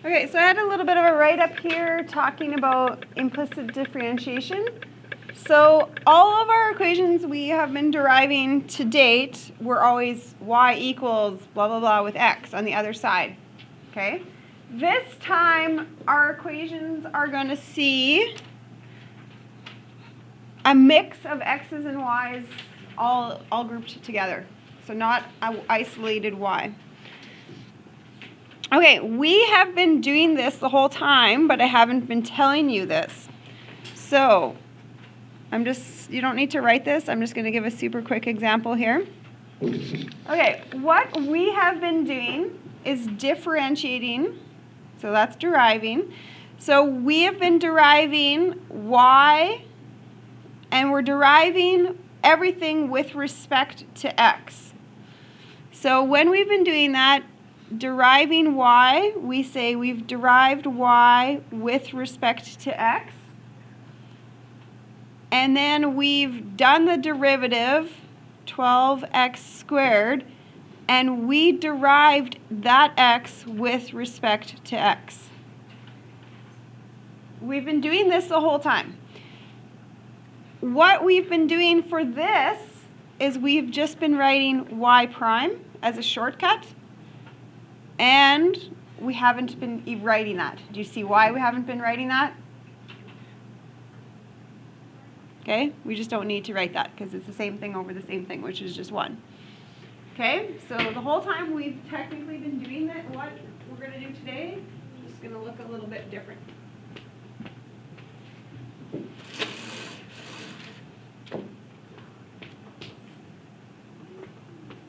Okay, so I had a little bit of a write-up here talking about implicit differentiation. So all of our equations we have been deriving to date were always y equals blah, blah, blah with x on the other side. Okay? This time, our equations are going to see a mix of x's and y's all grouped together. So not an isolated y. Okay, we have been doing this the whole time, but I haven't been telling you this. So, you don't need to write this. I'm just going to give a super quick example here. Okay, what we have been doing is differentiating. So that's deriving. So we have been deriving y, and we're deriving everything with respect to x. So when we've been doing that, deriving y, we say we've derived y with respect to x. And then we've done the derivative, 12x squared, and we derived that x with respect to x. We've been doing this the whole time. What we've been doing for this is we've just been writing y prime as a shortcut, and we haven't been writing that. Do you see why we haven't been writing that? Okay, we just don't need to write that because it's the same thing over the same thing, which is just 1. Okay, so the whole time we've technically been doing that, what we're going to do today is just going to look a little bit different. Is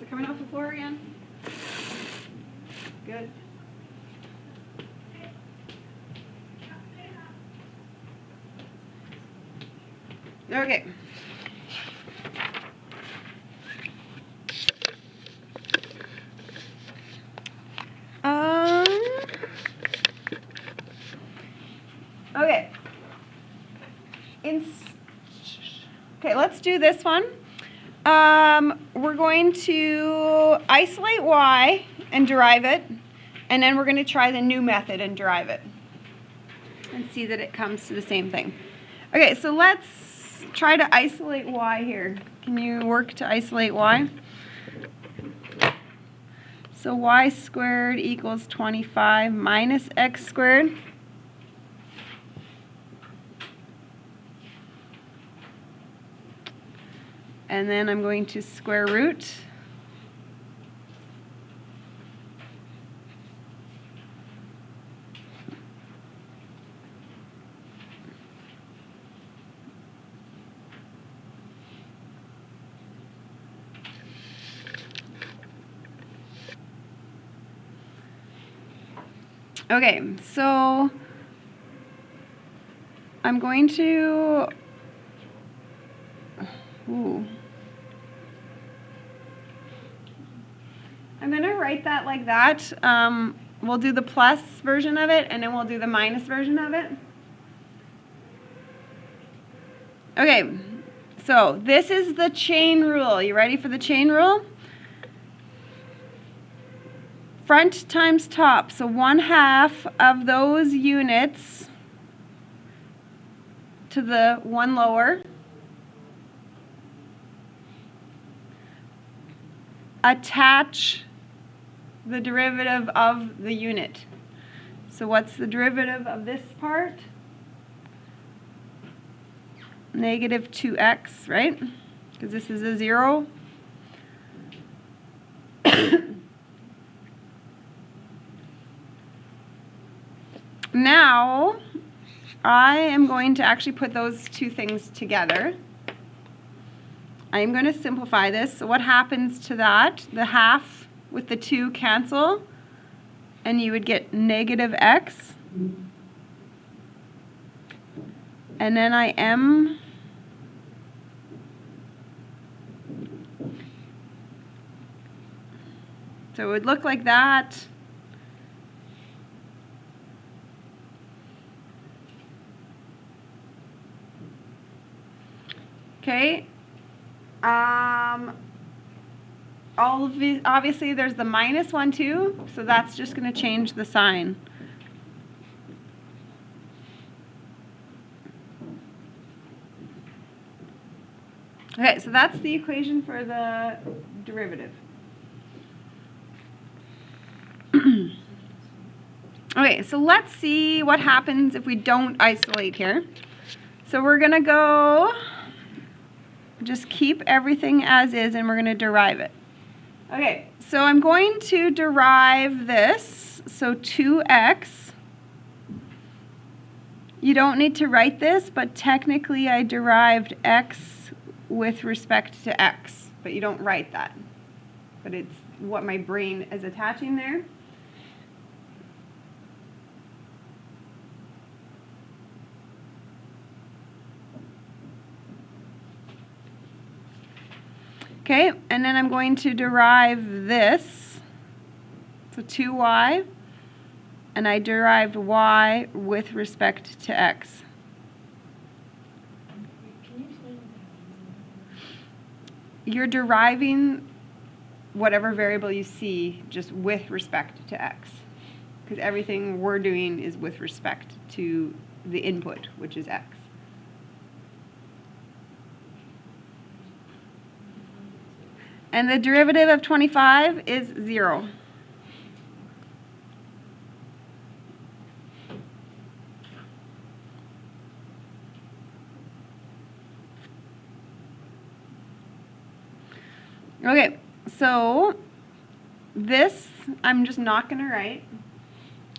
it coming off the floor again? Good. Okay. Okay. Okay, let's do this one. We're going to isolate y and derive it, and then we're going to try the new method and derive it and see that it comes to the same thing. Okay, so let's try to isolate y here. Can you work to isolate y? So y squared equals 25 minus x squared. And then I'm going to square root. Okay, so I'm going to, I'm going to write that like that. We'll do the plus version of it, and then we'll do the minus version of it. Okay, so this is the chain rule. You ready for the chain rule? Front times top, so 1/2 of those units to the one lower. Attach the derivative of the unit. So what's the derivative of this part? Negative 2x, right? Because this is a 0. Now, I am going to actually put those two things together. I am going to simplify this. So what happens to that? The half with the 2 cancel, and you would get negative x. And then I am so it would look like that. Okay. Obviously there's the minus one too, so that's just going to change the sign. Okay, so that's the equation for the derivative. Okay, so let's see what happens if we don't isolate here. So we're going to go, just keep everything as is, and we're going to derive it. Okay, so I'm going to derive this, so 2x. You don't need to write this, but technically I derived x with respect to x, but you don't write that. But it's what my brain is attaching there. Okay, and then I'm going to derive this, so 2y, and I derived y with respect to x. You're deriving whatever variable you see just with respect to x, because everything we're doing is with respect to the input, which is x. And the derivative of 25 is 0. Okay, so this I'm just not going to write.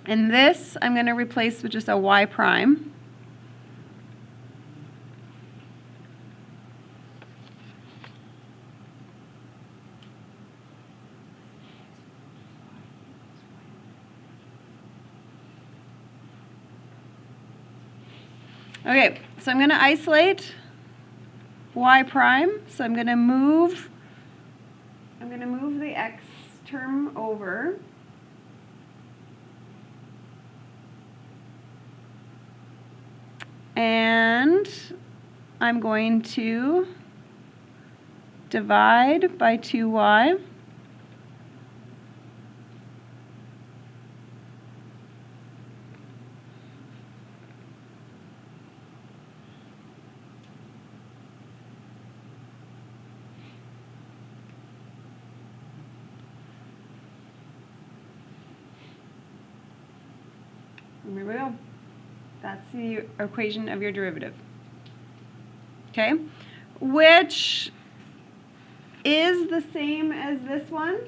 And this I'm going to replace with just a y prime. Okay, so I'm going to isolate y prime. So I'm going to move the x term over. And I'm going to divide by 2y. And there we go. That's the equation of your derivative. Okay? Which is the same as this one.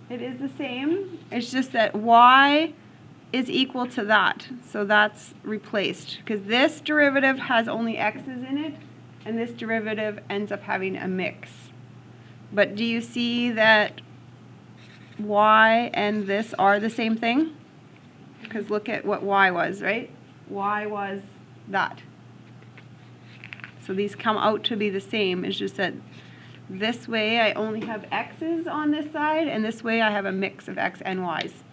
It is the same. It's just that y is equal to that. So that's replaced. Because this derivative has only x's in it, and this derivative ends up having a mix. But do you see that y and this are the same thing? Because look at what y was, right? Y was that. So these come out to be the same. It's just that this way I only have x's on this side, and this way I have a mix of x and y's.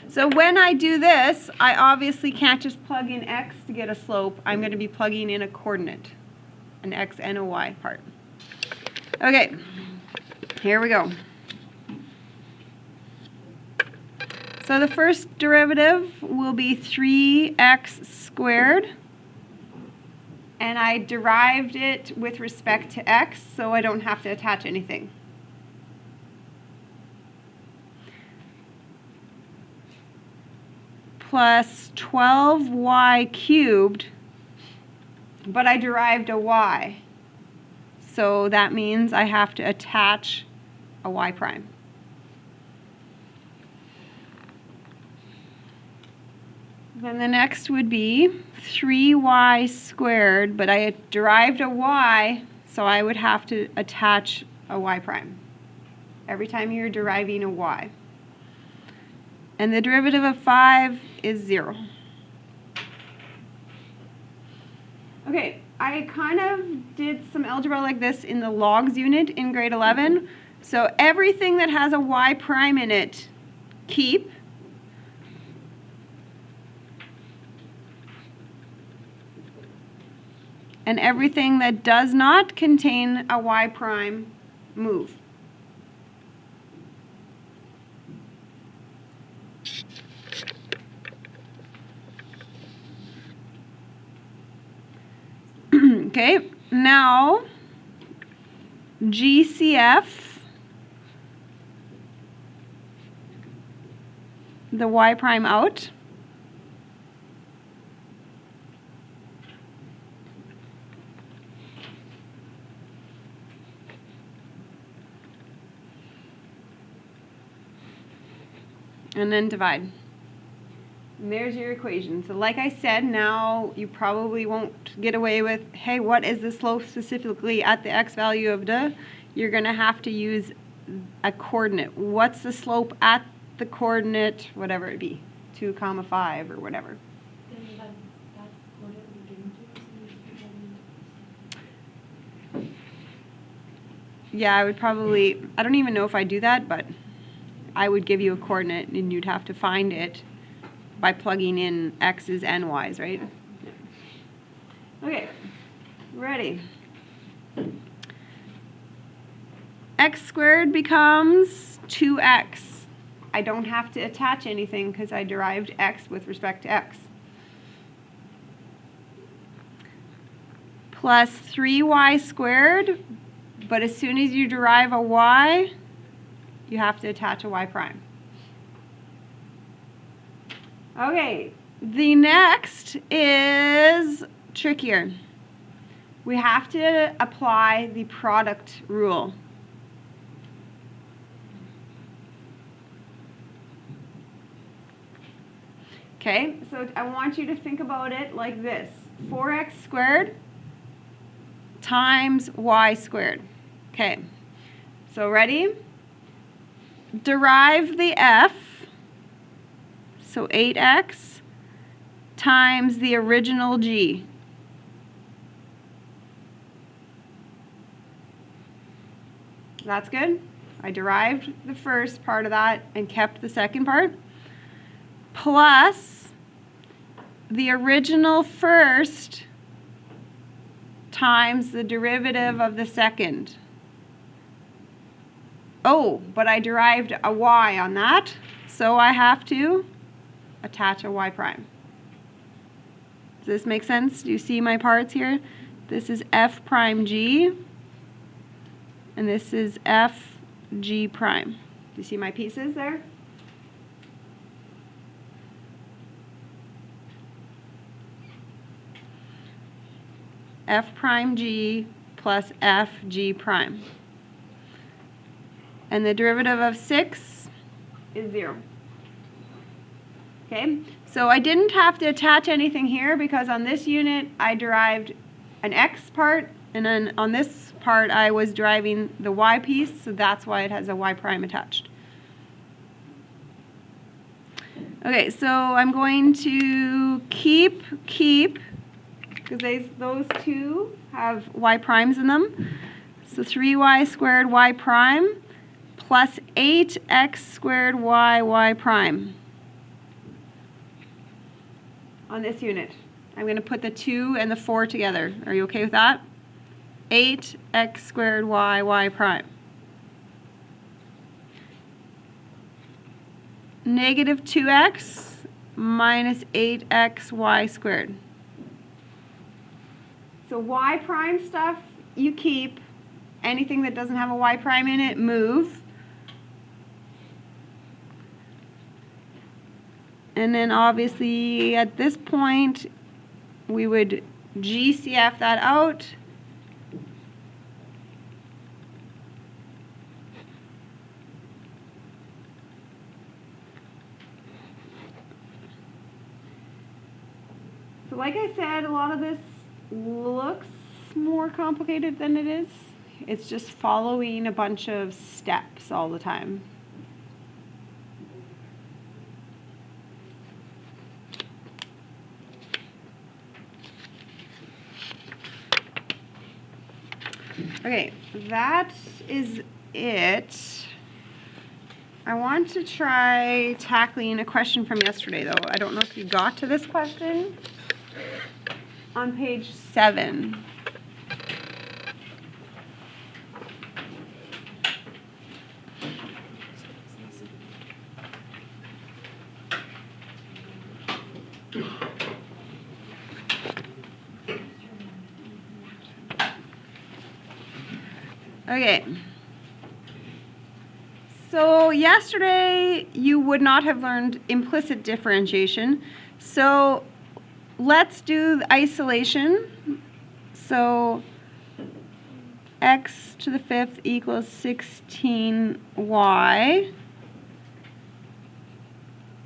So when I do this, I obviously can't just plug in x to get a slope. I'm going to be plugging in a coordinate, an x and a y part. Okay, here we go. So the first derivative will be 3x squared. And I derived it with respect to x, so I don't have to attach anything. Plus 12y cubed, but I derived a y. So that means I have to attach a y prime. Then the next would be 3y squared, but I derived a y, so I would have to attach a y prime every time you're deriving a y. And the derivative of 5 is 0. Okay, I kind of did some algebra like this in the logs unit in grade 11. So everything that has a y prime in it, keep. And everything that does not contain a y prime, move. Okay, now GCF the y prime out. And then divide. And there's your equation. So like I said, now you probably won't get away with, hey, what is the slope specifically at the x value of the? You're going to have to use a coordinate. What's the slope at the coordinate, whatever it be, 2, 5 or whatever. Then that coordinate will be given to us. Yeah, I would probably, I don't even know if I do that, but I would give you a coordinate and you'd have to find it by plugging in x's and y's, right? Okay, ready. X squared becomes 2x. I don't have to attach anything because I derived x with respect to x. Plus 3y squared, but as soon as you derive a y, you have to attach a y prime. Okay, the next is trickier. We have to apply the product rule. Okay, so I want you to think about it like this. 4x squared times y squared. Okay, so ready? Derive the f. So 8x times the original g. That's good. I derived the first part of that and kept the second part. Plus the original first times the derivative of the second. Oh, but I derived a y on that, so I have to attach a y prime. Does this make sense? Do you see my parts here? This is f prime g, and this is f g prime. Do you see my pieces there? F prime g plus f g prime. And the derivative of 6 is 0. Okay, so I didn't have to attach anything here because on this unit I derived an x part, and then on this part I was deriving the y piece, so that's why it has a y prime attached. Okay, so I'm going to keep, because those two have y primes in them. So 3y squared y prime plus 8x squared y prime. On this unit, I'm going to put the 2 and the 4 together. Are you okay with that? 8x squared y prime. Negative 2x minus 8x y squared. So y prime stuff you keep. Anything that doesn't have a y prime in it, move. And then obviously at this point we would GCF that out. So like I said, a lot of this looks more complicated than it is. It's just following a bunch of steps all the time. Okay, that is it. I want to try tackling a question from yesterday, though. I don't know if you got to this question. On page 7. Okay. So yesterday you would not have learned implicit differentiation. So let's do the isolation. So x to the fifth equals 16y.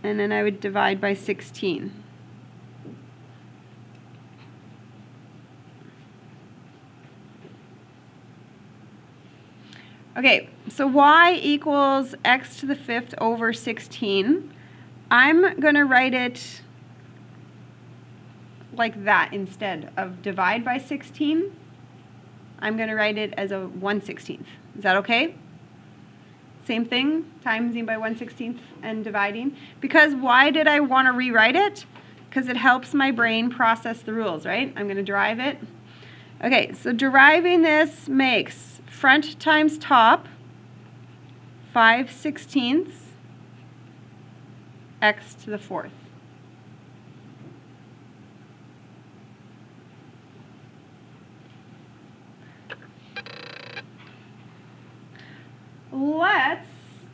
And then I would divide by 16. Okay, so y equals x to the fifth over 16. I'm going to write it like that instead of divide by 16. I'm going to write it as a 1/16. Is that okay? Same thing, timesing by 1/16 and dividing. Because why did I want to rewrite it? Because it helps my brain process the rules, right? I'm going to derive it. Okay, so deriving this makes front times top, 5/16 x to the fourth. Let's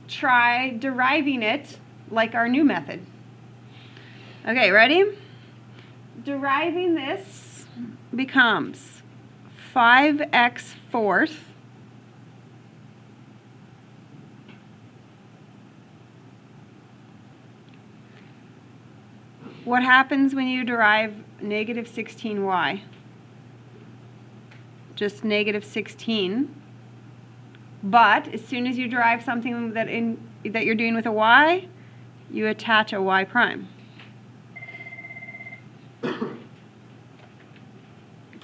try deriving it like our new method. Okay, ready? Deriving this becomes 5x fourth What happens when you derive negative 16y? Just negative 16. But as soon as you derive something that you're doing with a y, you attach a y prime.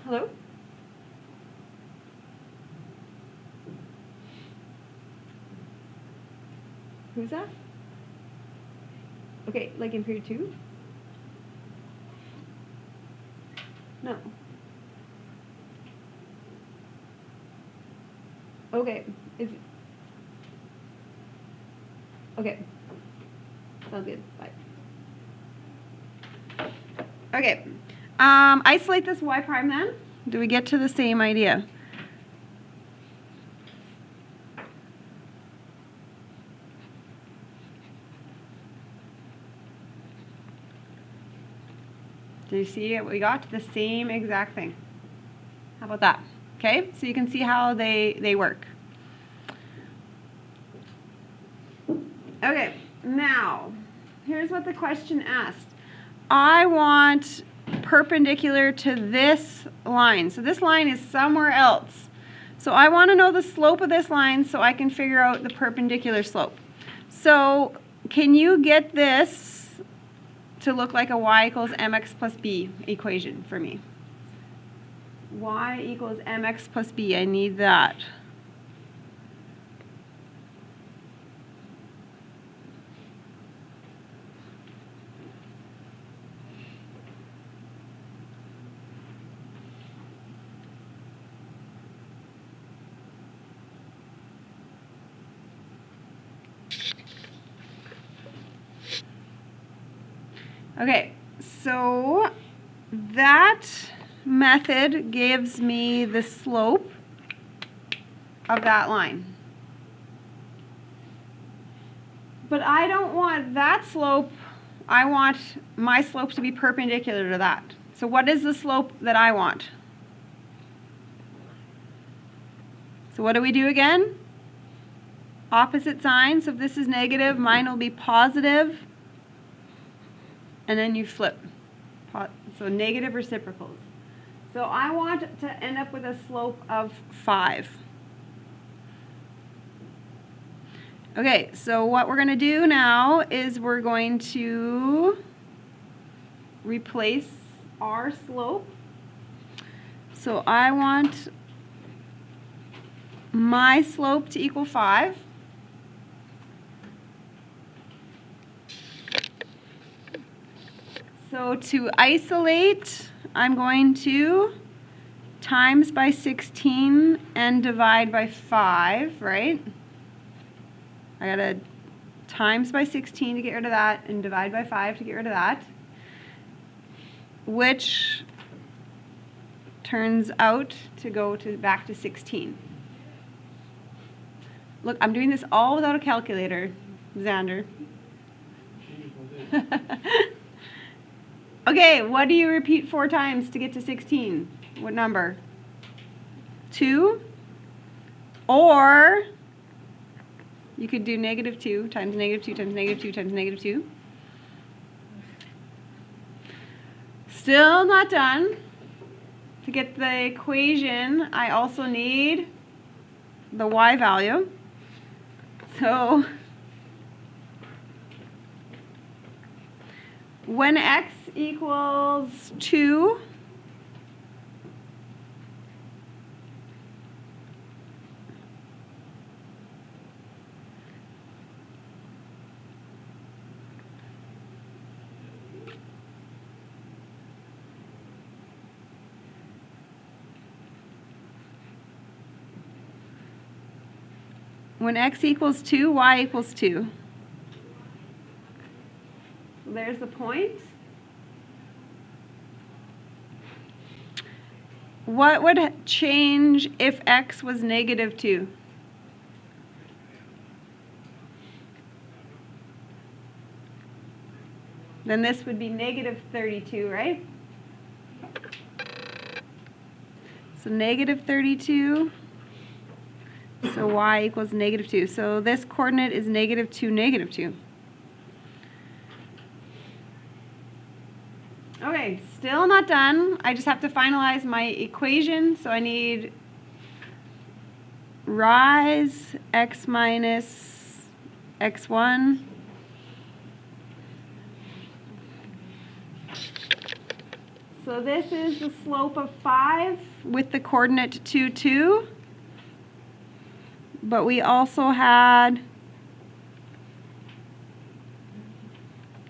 Hello? Who's that? Okay, like in period 2? No. Okay. Okay. Sounds good. Bye. Okay. Isolate this y prime then. Do we get to the same idea? Do you see it? We got to the same exact thing. How about that? Okay, so you can see how they work. Okay, now, here's what the question asked. I want perpendicular to this line. So this line is somewhere else. So I want to know the slope of this line so I can figure out the perpendicular slope. So can you get this to look like a y equals mx plus b equation for me? Y equals mx plus b. I need that. Okay, so that method gives me the slope of that line. But I don't want that slope. I want my slope to be perpendicular to that. So what is the slope that I want? So what do we do again? Opposite sign. So if this is negative, mine will be positive. And then you flip. So negative reciprocals. So I want to end up with a slope of 5. Okay, so what we're going to do now is we're going to replace our slope. So I want my slope to equal 5. So to isolate, I'm going to times by 16 and divide by 5, right? I got to times by 16 to get rid of that and divide by 5 to get rid of that, which turns out to go back to 16. Look, I'm doing this all without a calculator, Xander. Okay, what do you repeat 4 times to get to 16? What number? 2? Or you could do -2 times -2 times -2 times -2. Still not done. To get the equation, I also need the y value. So when x equals 2, when x equals 2, y equals 2. There's the point. What would change if x was -2? Then this would be -32, right? So -32. So y equals -2. So this coordinate is -2, -2. Okay, still not done. I just have to finalize my equation. So I need rise x minus x1 so this is the slope of 5 with the coordinate 2, 2. But we also had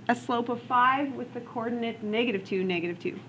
a slope of 5 with the coordinate -2, -2.